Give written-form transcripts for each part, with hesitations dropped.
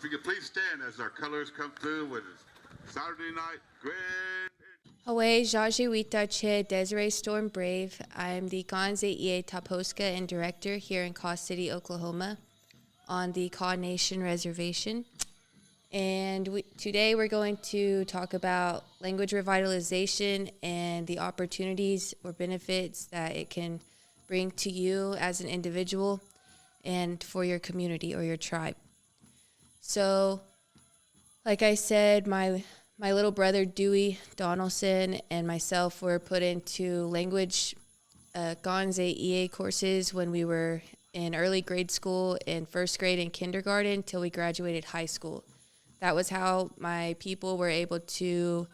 you could please stand as our colors come through with Saturday night grand. Hawaii Jaji Wita Che Desiree Storm Brave. I'm the Ganze Ie Taposca and director here in Kaw City, Oklahoma, on the Kaw Nation Reservation. And today we're going to talk about language revitalization and the opportunities or benefits that it can bring to you as an individual and for your community or your tribe. So, like I said, my little brother Dewey Donaldson and myself were put into language Ganze EA courses when we were in early grade school, in first grade and kindergarten, till we graduated high school. That was how my people were able to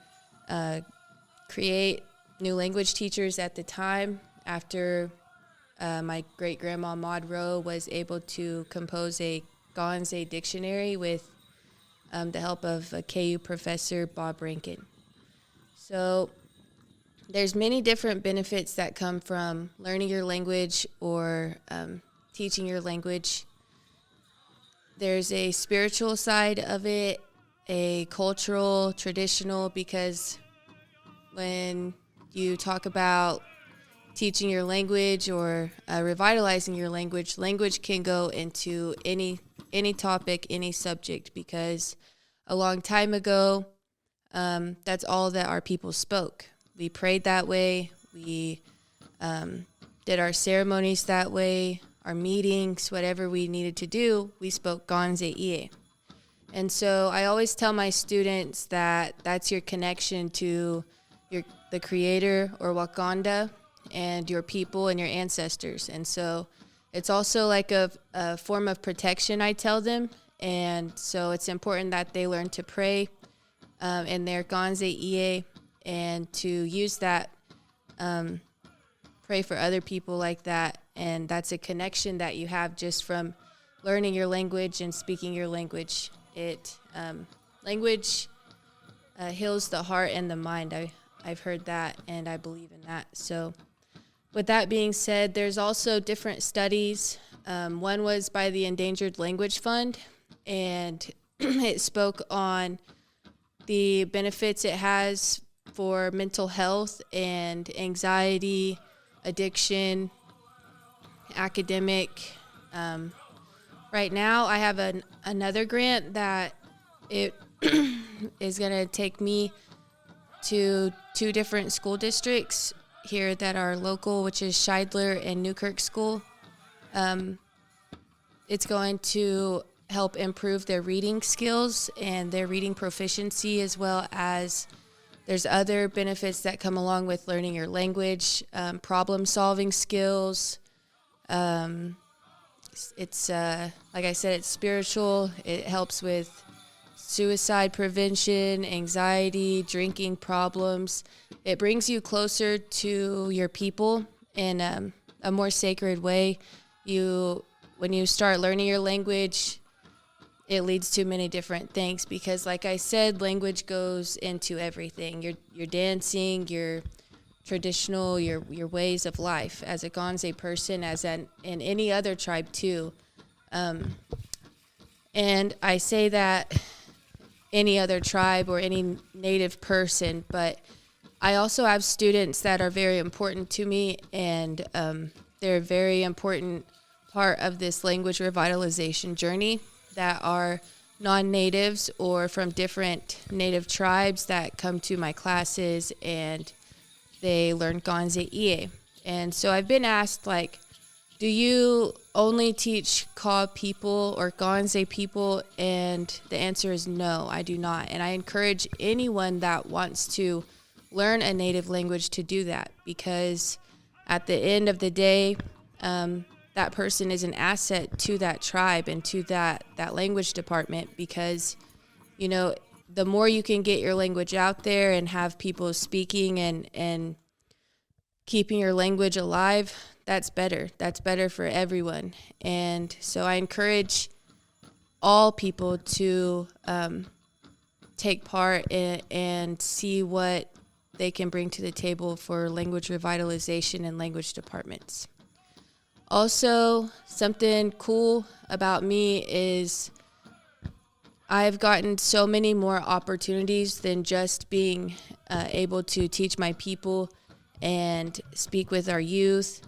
create new language teachers at the time, after my great-grandma Maud Rowe was able to compose a Ganze dictionary with the help of a KU professor, Bob Rankin. So there's many different benefits that come from learning your language or teaching your language. There's a spiritual side of it, a cultural, traditional, because when you talk about teaching your language or revitalizing your language, language can go into any topic, any subject, because a long time ago, that's all that our people spoke. We prayed that way. We did our ceremonies that way, our meetings, whatever we needed to do, we spoke Ganze Ie. And so I always tell my students that that's your connection to the Creator or Wakanda and your people and your ancestors. And so it's also like a form of protection, I tell them. And so it's important that they learn to pray in their Ganze Ie and to use that, pray for other people like that. And that's a connection that you have just from learning your language and speaking your language. Language heals the heart and the mind. I've heard that, and I believe in that. So with that being said, there's also different studies. One was by the Endangered Language Fund, and it spoke on the benefits it has for mental health and anxiety, addiction, academic. Right now, I have another grant that it is going to take me to 2 different school districts here that are local, which is Scheidler and Newkirk School. It's going to help improve their reading skills and their reading proficiency, as well as there's other benefits that come along with learning your language, problem-solving skills. It's like I said, it's spiritual. It helps with suicide prevention, anxiety, drinking problems. It brings you closer to your people in a more sacred way. When you start learning your language, it leads to many different things, because like I said, language goes into everything. Your dancing, your traditional, your ways of life as a Ganze person, in any other tribe too. And I say that any other tribe or any native person, but I also have students that are very important to me, and they're a very important part of this language revitalization journey, that are non-natives or from different native tribes that come to my classes and they learn Ganze Ie. And so I've been asked, like, do you only teach Kaw people or Ganze people? And the answer is no, I do not. And I encourage anyone that wants to learn a native language to do that, because at the end of the day, that person is an asset to that tribe and to that language department, because, you know, the more you can get your language out there and have people speaking and keeping your language alive, that's better. That's better for everyone. And so I encourage all people to take part and see what they can bring to the table for language revitalization and language departments. Also, something cool about me is I've gotten so many more opportunities than just being able to teach my people and speak with our youth.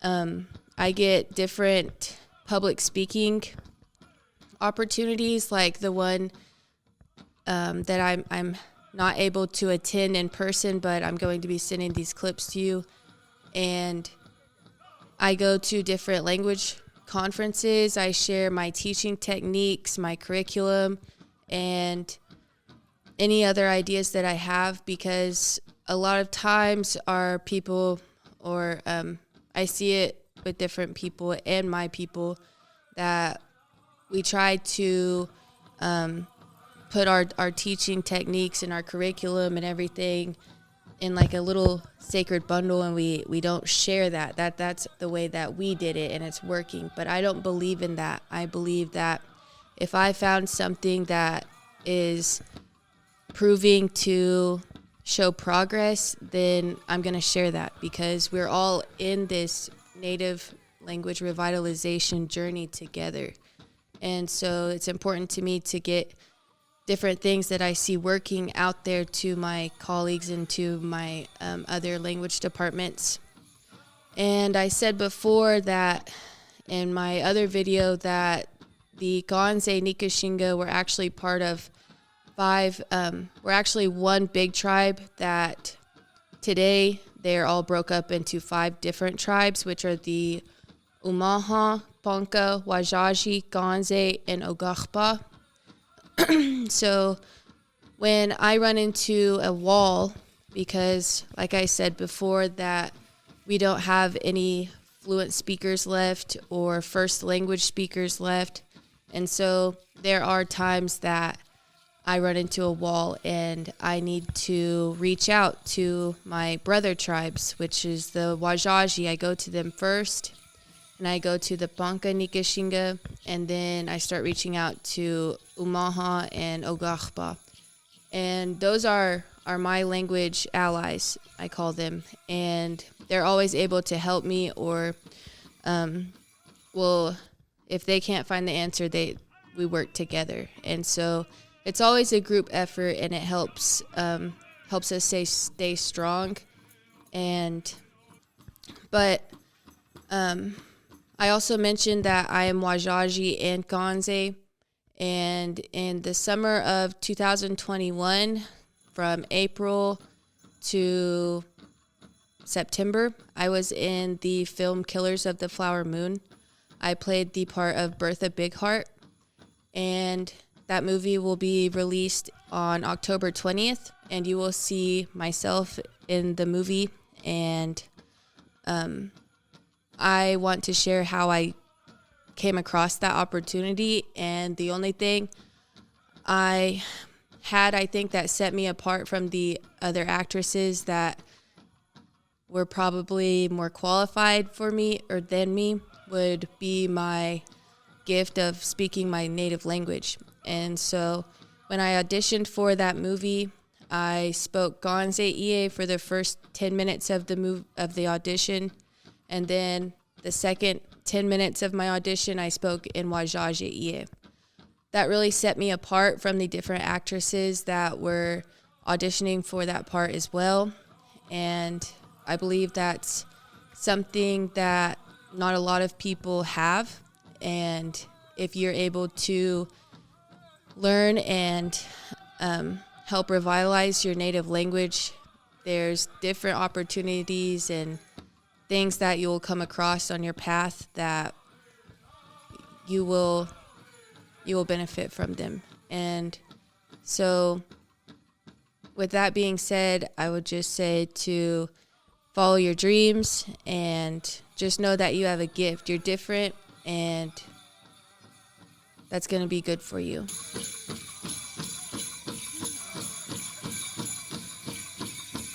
I get different public speaking opportunities, like the one that I'm not able to attend in person, but I'm going to be sending these clips to you. And I go to different language conferences. I share my teaching techniques, my curriculum, and any other ideas that I have, because a lot of times our people, or I see it with different people and my people, that we try to put our teaching techniques and our curriculum and everything in like a little sacred bundle, and we don't share that's the way that we did it and it's working. But I don't believe in that. I believe that if I found something that is proving to show progress, then I'm going to share that, because we're all in this native language revitalization journey together. And so it's important to me to get different things that I see working out there to my colleagues and to my other language departments. And I said before that in my other video that the Gaonze Nikashinga were actually part of we're actually one big tribe that today they're all broke up into 5 different tribes, which are the Umaha, Ponca, Wajaji, Gaonze, and Ogahpa. So when I run into a wall, because like I said before, that we don't have any fluent speakers left or first language speakers left, and so there are times that I run into a wall and I need to reach out to my brother tribes, which is the Wajaji. I go to them first, and I go to the Ponca Nikashinga, and then I start reaching out to Umaha and Ogahpa. And those are my language allies, I call them. And they're always able to help me, or, if they can't find the answer, we work together. And so it's always a group effort, and it helps us stay strong. But I also mentioned that I am Wajaji and Gaonze, and in the summer of 2021, from April to September, I was in the film Killers of the Flower Moon. I played the part of Bertha Bigheart, and that movie will be released on October 20th, and you will see myself in the movie. And I want to share how I came across that opportunity. And the only thing I think that set me apart from the other actresses that were probably more qualified for me or than me would be my gift of speaking my native language. And so when I auditioned for that movie, I spoke Gaonze Ie for the first 10 minutes of the audition, and then the second 10 minutes of my audition, I spoke in Wajaji Ie. That really set me apart from the different actresses that were auditioning for that part as well. And I believe that's something that not a lot of people have. And if you're able to learn and help revitalize your native language, there's different opportunities and things that you will come across on your path that you will benefit from them. And so with that being said, I would just say to follow your dreams and just know that you have a gift. You're different, and that's going to be good for you.